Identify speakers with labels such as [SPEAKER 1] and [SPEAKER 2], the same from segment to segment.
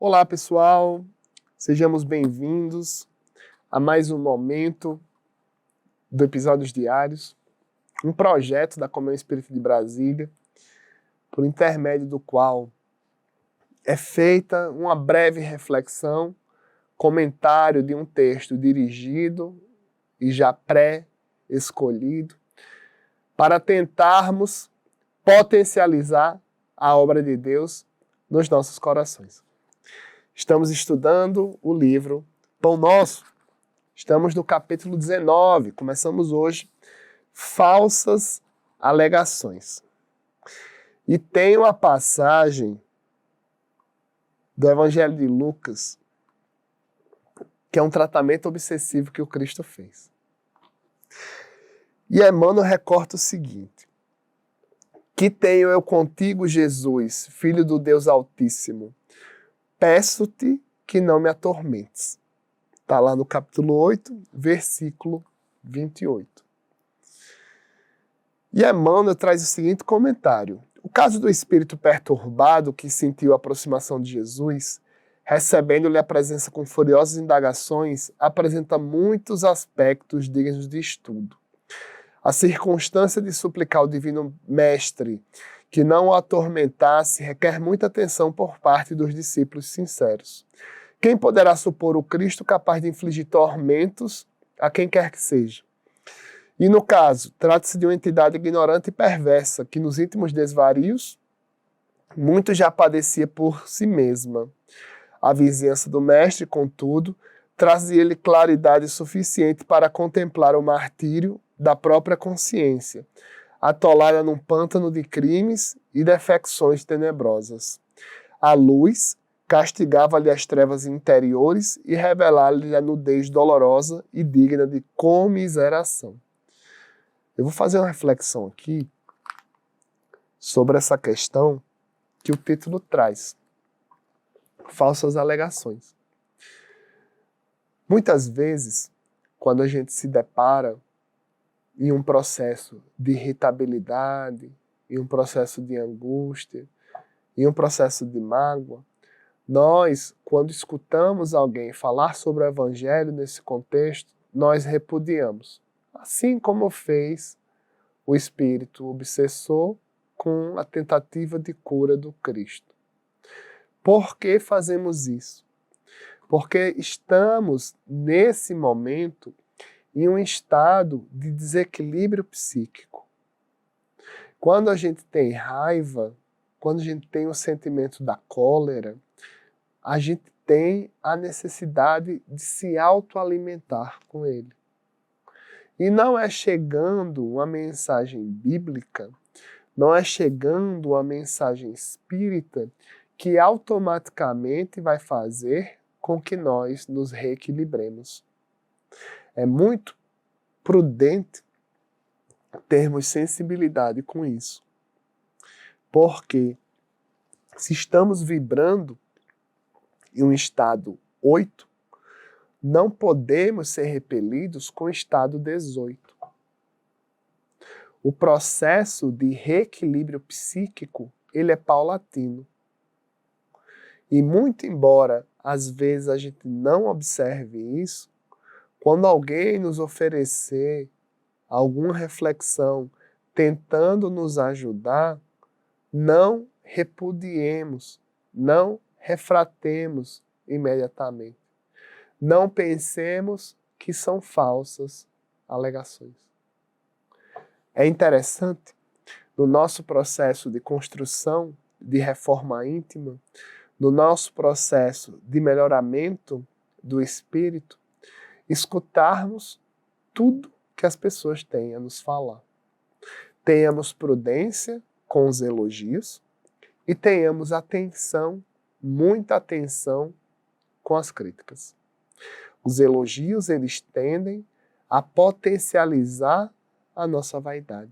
[SPEAKER 1] Olá, pessoal, sejamos bem-vindos a mais um momento do Episódios Diários, um projeto da Comunhão Espírita de Brasília, por intermédio do qual é feita uma breve reflexão, comentário de um texto dirigido e já pré-escolhido, para tentarmos potencializar a obra de Deus nos nossos corações. Estamos estudando o livro Pão Nosso. Estamos no capítulo 19. Começamos hoje. Falsas alegações. E tem uma passagem do Evangelho de Lucas que é um tratamento obsessivo que o Cristo fez. E Emmanuel recorta o seguinte: que tenho eu contigo, Jesus, Filho do Deus Altíssimo, peço-te que não me atormentes. Está lá no capítulo 8, versículo 28. E Emmanuel traz o seguinte comentário: o caso do espírito perturbado que sentiu a aproximação de Jesus, recebendo-lhe a presença com furiosas indagações, apresenta muitos aspectos dignos de estudo. A circunstância de suplicar ao Divino Mestre que não o atormentasse requer muita atenção por parte dos discípulos sinceros. Quem poderá supor o Cristo capaz de infligir tormentos a quem quer que seja? E no caso, trata-se de uma entidade ignorante e perversa, que nos íntimos desvarios muito já padecia por si mesma. A vizinhança do Mestre, contudo, trazia-lhe claridade suficiente para contemplar o martírio da própria consciência, atolada num pântano de crimes e defecções tenebrosas. A luz castigava-lhe as trevas interiores e revelava-lhe a nudez dolorosa e digna de comiseração. Eu vou fazer uma reflexão aqui sobre essa questão que o título traz: falsas alegações. Muitas vezes, quando a gente se depara em um processo de irritabilidade, em um processo de angústia, em um processo de mágoa, nós, quando escutamos alguém falar sobre o Evangelho nesse contexto, nós repudiamos. Assim como fez o espírito obsessor com a tentativa de cura do Cristo. Por que fazemos isso? Porque estamos, nesse momento, em um estado de desequilíbrio psíquico. Quando a gente tem raiva, quando a gente tem o sentimento da cólera, a gente tem a necessidade de se autoalimentar com ele. E não é chegando uma mensagem bíblica, não é chegando uma mensagem espírita que automaticamente vai fazer com que nós nos reequilibremos. É muito prudente termos sensibilidade com isso. Porque se estamos vibrando em um estado 8, não podemos ser repelidos com o estado 18. O processo de reequilíbrio psíquico, ele é paulatino. E muito embora às vezes a gente não observe isso, quando alguém nos oferecer alguma reflexão tentando nos ajudar, não repudiemos, não refratemos imediatamente. Não pensemos que são falsas alegações. É interessante, no nosso processo de construção, de reforma íntima, no nosso processo de melhoramento do espírito, escutarmos tudo que as pessoas têm a nos falar. Tenhamos prudência com os elogios e tenhamos atenção, muita atenção com as críticas. Os elogios, eles tendem a potencializar a nossa vaidade.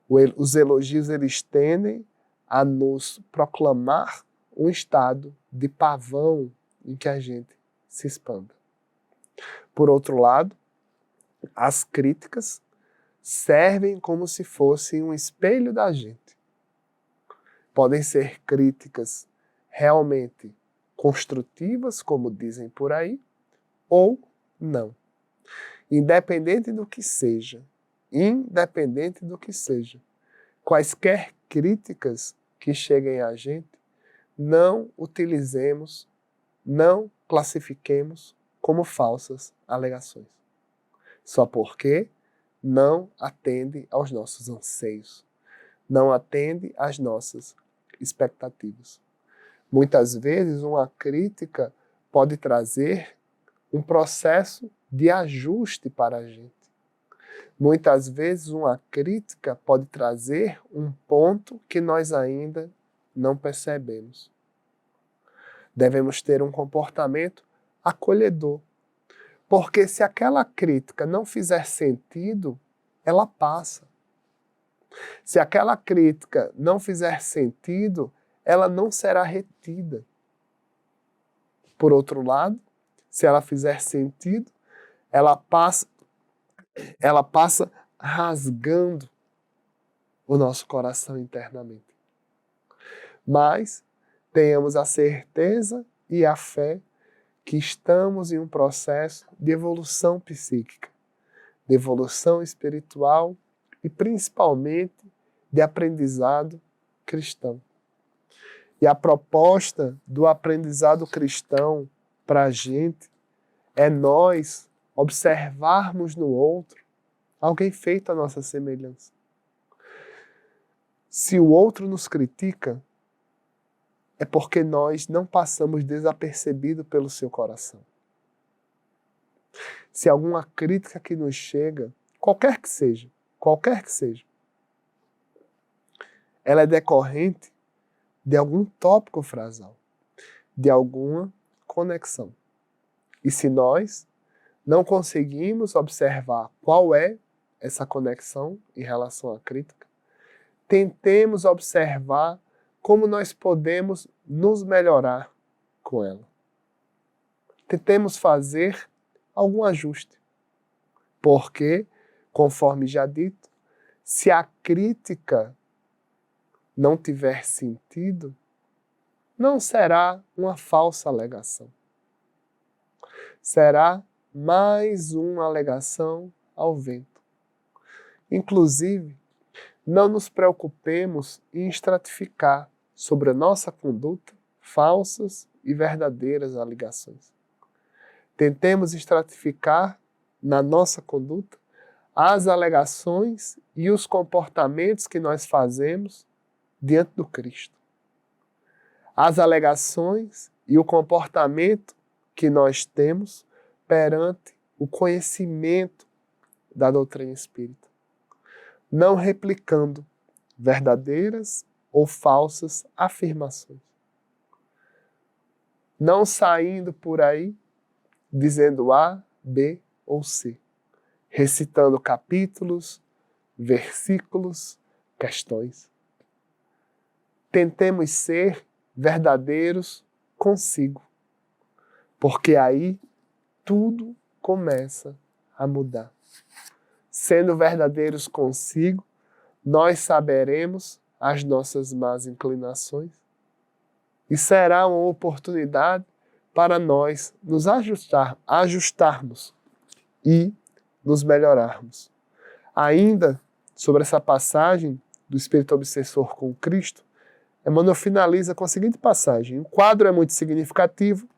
[SPEAKER 1] Os elogios, eles tendem a nos proclamar um estado de pavão em que a gente se expanda. Por outro lado, as críticas servem como se fossem um espelho da gente. Podem ser críticas realmente construtivas, como dizem por aí, ou não. Independente do que seja, quaisquer críticas que cheguem a gente, não utilizemos, não classifiquemos como falsas alegações. Só porque não atende aos nossos anseios, não atende às nossas expectativas. Muitas vezes uma crítica pode trazer um processo de ajuste para a gente. Muitas vezes uma crítica pode trazer um ponto que nós ainda não percebemos. Devemos ter um comportamento acolhedor, porque se aquela crítica não fizer sentido, ela passa. Se aquela crítica não fizer sentido, ela não será retida. Por outro lado, se ela fizer sentido, ela passa rasgando o nosso coração internamente. Mas tenhamos a certeza e a fé que estamos em um processo de evolução psíquica, de evolução espiritual e principalmente de aprendizado cristão. E a proposta do aprendizado cristão para a gente é nós observarmos no outro alguém feito à nossa semelhança. Se o outro nos critica, é porque nós não passamos desapercebido pelo seu coração. Se alguma crítica que nos chega, qualquer que seja, ela é decorrente de algum tópico frasal, de alguma conexão. E se nós não conseguimos observar qual é essa conexão em relação à crítica, tentemos observar como nós podemos nos melhorar com ela. Tentemos fazer algum ajuste. Porque, conforme já dito, se a crítica não tiver sentido, não será uma falsa alegação. Será mais uma alegação ao vento. Inclusive, não nos preocupemos em estratificar sobre a nossa conduta falsas e verdadeiras alegações. Tentemos estratificar na nossa conduta as alegações e os comportamentos que nós fazemos diante do Cristo. As alegações e o comportamento que nós temos perante o conhecimento da doutrina espírita. Não replicando verdadeiras ou falsas afirmações. Não saindo por aí dizendo A, B ou C. Recitando capítulos, versículos, questões. Tentemos ser verdadeiros consigo, porque aí tudo começa a mudar. Sendo verdadeiros consigo, nós saberemos as nossas más inclinações e será uma oportunidade para nós nos ajustarmos e nos melhorarmos. Ainda sobre essa passagem do espírito obsessor com Cristo, Emmanuel finaliza com a seguinte passagem: o quadro é muito significativo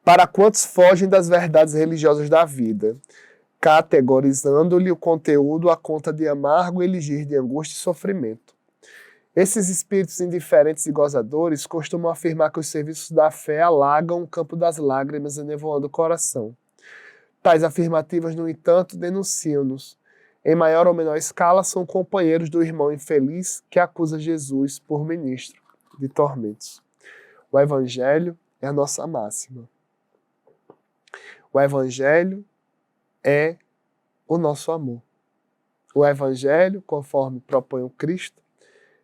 [SPEAKER 1] para quantos fogem das verdades religiosas da vida, categorizando-lhe o conteúdo à conta de amargo eligir de angústia e sofrimento. Esses espíritos indiferentes e gozadores costumam afirmar que os serviços da fé alagam o campo das lágrimas, enevoando o coração. Tais afirmativas, no entanto, denunciam-nos. Em maior ou menor escala, são companheiros do irmão infeliz que acusa Jesus por ministro de tormentos. O Evangelho é a nossa máxima. O Evangelho é o nosso amor. O Evangelho, conforme propõe o Cristo,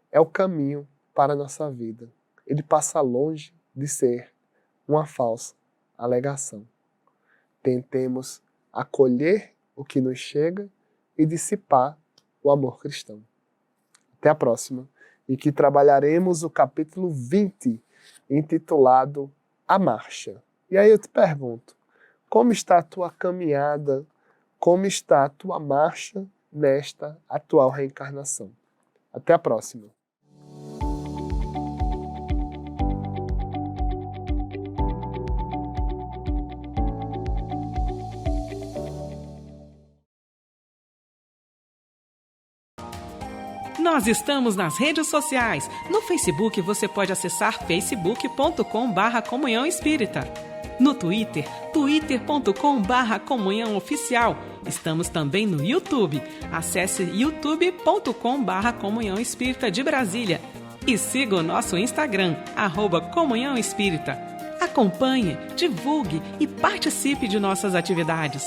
[SPEAKER 1] é o caminho para a nossa vida. Ele passa longe de ser uma falsa alegação. Tentemos acolher o que nos chega e dissipar o amor cristão. Até a próxima, em que trabalharemos o capítulo 20 intitulado A Marcha. E aí eu te pergunto, como está a tua caminhada, como está a tua marcha nesta atual reencarnação? Até a próxima.
[SPEAKER 2] Nós estamos nas redes sociais. No Facebook você pode acessar facebook.com/Comunhão Espírita. No Twitter, twitter.com/Comunhão Oficial. Estamos também no YouTube. Acesse youtube.com/Comunhão Espírita de Brasília. E siga o nosso Instagram, @Comunhão Espírita. Acompanhe, divulgue e participe de nossas atividades.